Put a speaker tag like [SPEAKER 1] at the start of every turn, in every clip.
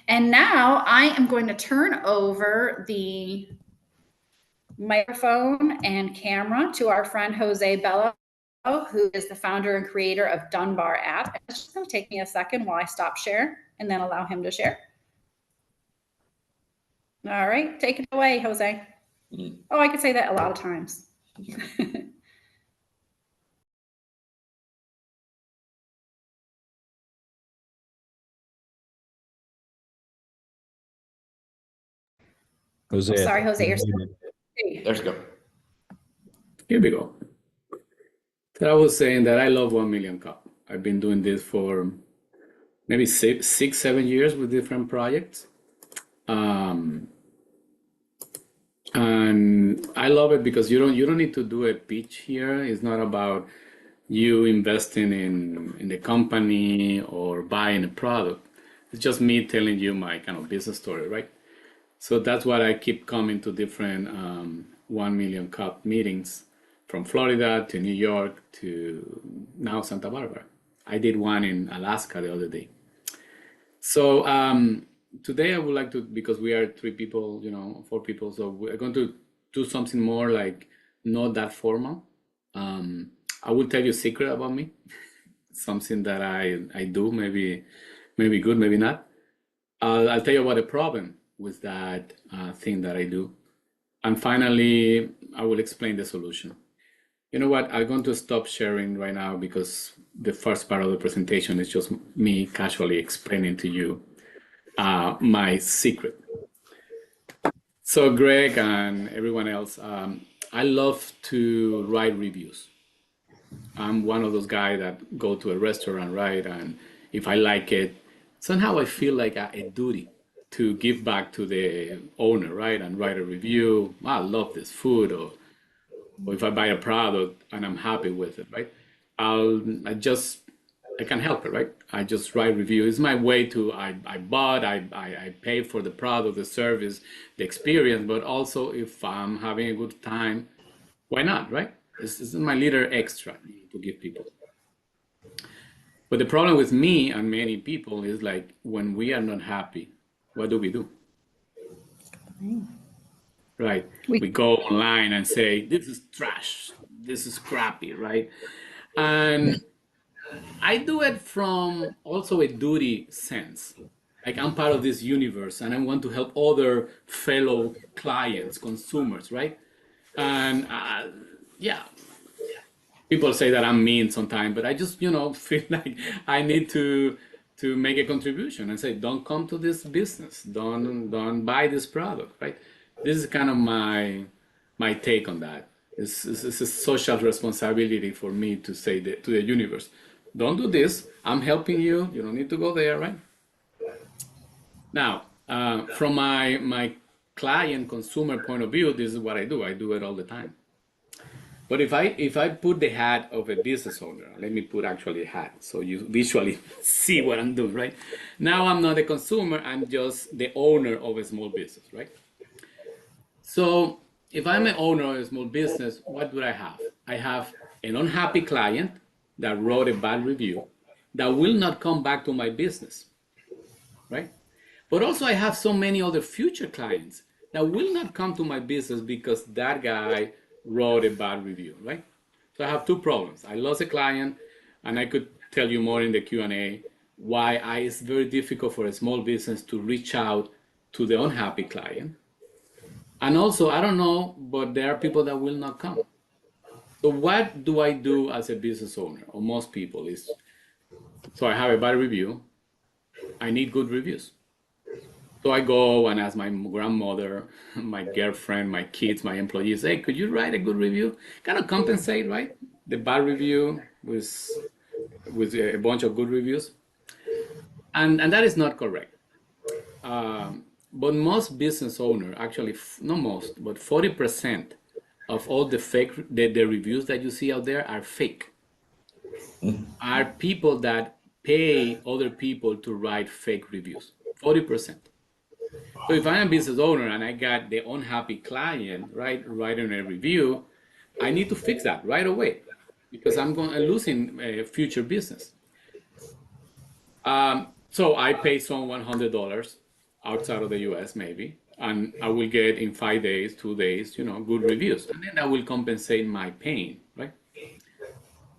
[SPEAKER 1] And now I am going to turn over the microphone and camera to our friend Jose Bello, who is the founder and creator of Dunbar app. It's just going to take me a second while I stop share and then allow him to share. All right, take it away, Jose. Oh, I could say that a lot of times.
[SPEAKER 2] Jose,
[SPEAKER 1] oh, sorry, Jose.
[SPEAKER 3] Let's go.
[SPEAKER 4] Here we go. So I was saying that I love 1 Million Cup. I've been doing this for maybe 7 years with different projects. And I love it because you don't need to do a pitch here. It's not about you investing in the company or buying a product. It's just me telling you my kind of business story, right? So that's why I keep coming to different 1 Million Cup meetings, from Florida to New York to now Santa Barbara. I did one in Alaska the other day. So today I would like to, because we are 3 people, 4 people, so we're going to do something more like not that formal. I will tell you a secret about me, something that I do, maybe good, maybe not. I'll tell you about the problem with that thing that I do. And finally, I will explain the solution. You know what? I'm going to stop sharing right now because the first part of the presentation is just me casually explaining to you my secret. So Greg and everyone else, I love to write reviews. I'm one of those guys that go to a restaurant, right? And if I like it, somehow I feel like a duty to give back to the owner, right? And write a review. I love this food, or if I buy a product and I'm happy with it, right? I can help it, right? I just write review. It's my way to, I pay for the product, the service, the experience, but also if I'm having a good time, why not, right? This is my little extra to give people. But the problem with me and many people is like, when we are not happy, what do? Right? We go online and say, this is trash, this is crappy, right? And I do it from also a duty sense. Like, I'm part of this universe and I want to help other fellow clients, consumers, right? And yeah, people say that I'm mean sometimes, but I just, feel like I need to make a contribution and say, don't come to this business, don't buy this product, right? This is kind of my take on that. It's a social responsibility for me to say to the universe, don't do this. I'm helping you. You don't need to go there, right? Now, from my client consumer point of view, this is what I do. I do it all the time. But if I put the hat of a business owner, let me put actually a hat so you visually see what I'm doing, right? Now I'm not a consumer, I'm just the owner of a small business, right? So if I'm an owner of a small business, what do I have? I have an unhappy client that wrote a bad review that will not come back to my business, right? But also I have so many other future clients that will not come to my business because that guy wrote a bad review, right? So I have 2 problems. I lost a client, and I could tell you more in the Q&A why it's very difficult for a small business to reach out to the unhappy client. And also, I don't know, but there are people that will not come. So what do I do as a business owner? Or most people is, so I have a bad review, I need good reviews. So I go and ask my grandmother, my girlfriend, my kids, my employees, hey, could you write a good review? Kind of compensate, right? The bad review with a bunch of good reviews. And that is not correct. But most business owners, actually, not most, but 40% of all the reviews that you see out there are fake. Are people that pay other people to write fake reviews, 40%. So if I'm a business owner and I got the unhappy client, right, writing a review, I need to fix that right away because I'm losing future business. So I pay someone $100 outside of the US maybe, and I will get in 5 days, 2 days, good reviews. And then that will compensate my pain, right?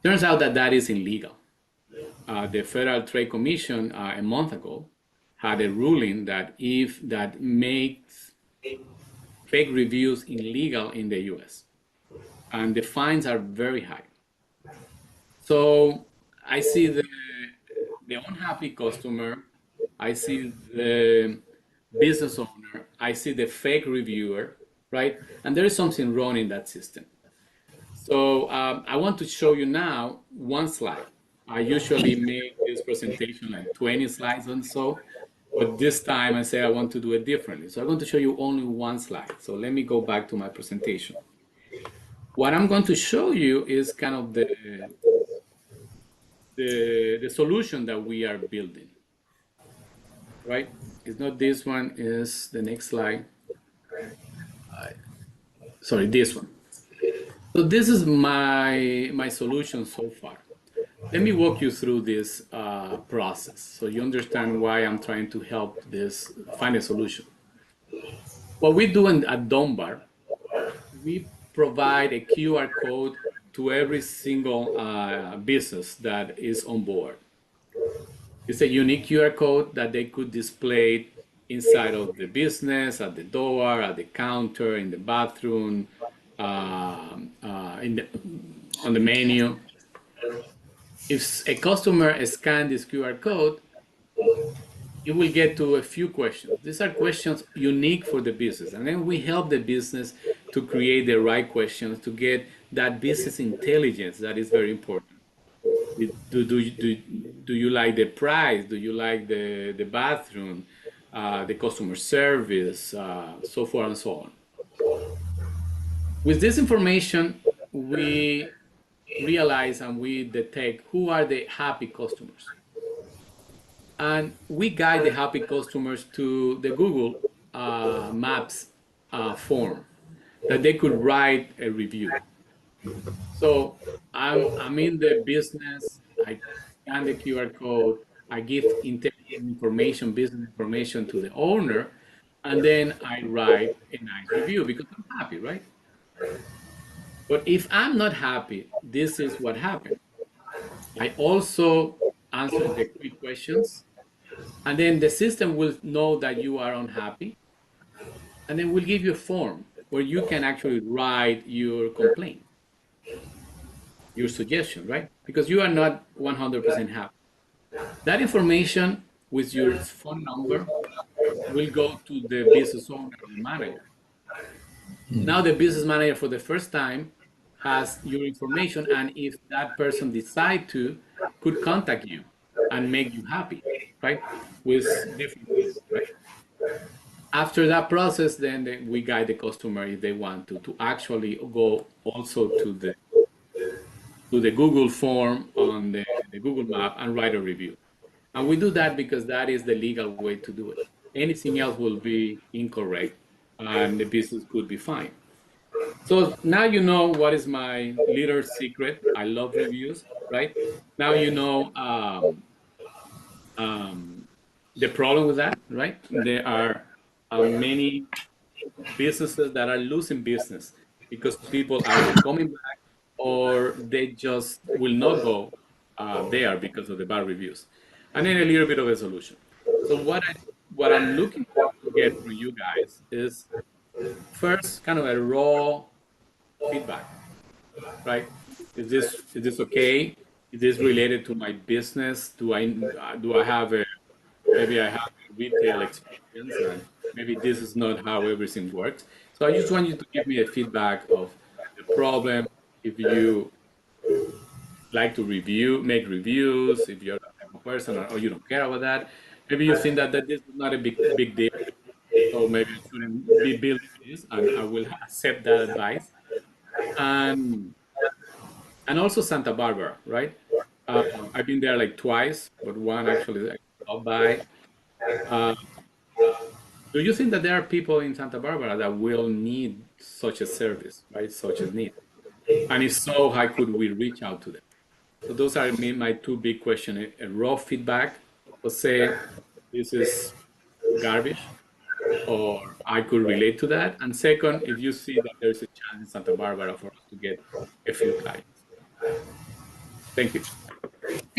[SPEAKER 4] Turns out that that is illegal. The Federal Trade Commission a month ago had a ruling that makes fake reviews illegal in the US. And the fines are very high. So I see the unhappy customer, I see the business owner, I see the fake reviewer, right? And there is something wrong in that system. So I want to show you now one slide. I usually make this presentation like 20 slides and so, but this time I say I want to do it differently. So I'm going to show you only one slide. So let me go back to my presentation. What I'm going to show you is kind of the solution that we are building, right? It's not this one, is the next slide. Sorry, this one. So this is my solution so far. Let me walk you through this process so you understand why I'm trying to help find a solution. What we do at Dunbar, we provide a QR code to every single business that is on board. It's a unique QR code that they could display inside of the business, at the door, at the counter, in the bathroom, on the menu. If a customer scans this QR code, it will get to a few questions. These are questions unique for the business. And then we help the business to create the right questions to get that business intelligence that is very important. Do you like the price? Do you like the bathroom, the customer service, so forth and so on? With this information, we realize and we detect who are the happy customers. And we guide the happy customers to the Google Maps form that they could write a review. So I'm in the business, I scan the QR code, I give intelligent information, business information to the owner, and then I write a nice review because I'm happy, right? But if I'm not happy, this is what happened. I also answer the quick questions, and then the system will know that you are unhappy, and then we'll give you a form where you can actually write your complaint, your suggestion, right? Because you are not 100% happy. That information with your phone number will go to the business owner or the manager. Now the business manager for the first time has your information, and if that person decide to, could contact you and make you happy, right? With different things, right? After that process, then we guide the customer if they want to actually go also to the Google form on the Google map and write a review. And we do that because that is the legal way to do it. Anything else will be incorrect and the business could be fine. So now you know what is my little secret. I love reviews, right? Now you know the problem with that, right? There are many businesses that are losing business because people are either coming back or they just will not go there because of the bad reviews. And then a little bit of a solution. So what I'm looking to get from you guys is first kind of a raw feedback, right? Is this okay? Is this related to my business? Do I have maybe I have a retail experience and maybe this is not how everything works. So I just want you to give me a feedback of the problem. If you like to make reviews, if you're a type of person or you don't care about that, maybe you think that this is not a big deal. So maybe I shouldn't be building this, and I will accept that advice. And also Santa Barbara, right? I've been there like twice, but one actually I stopped by. Do you think that there are people in Santa Barbara that will need such a service, right? Such a need? And if so, how could we reach out to them? So those are my two big questions. A raw feedback, let's say this is garbage, or I could relate to that. And second, if you see that there's a chance in Santa Barbara for us to get a few clients. Thank you.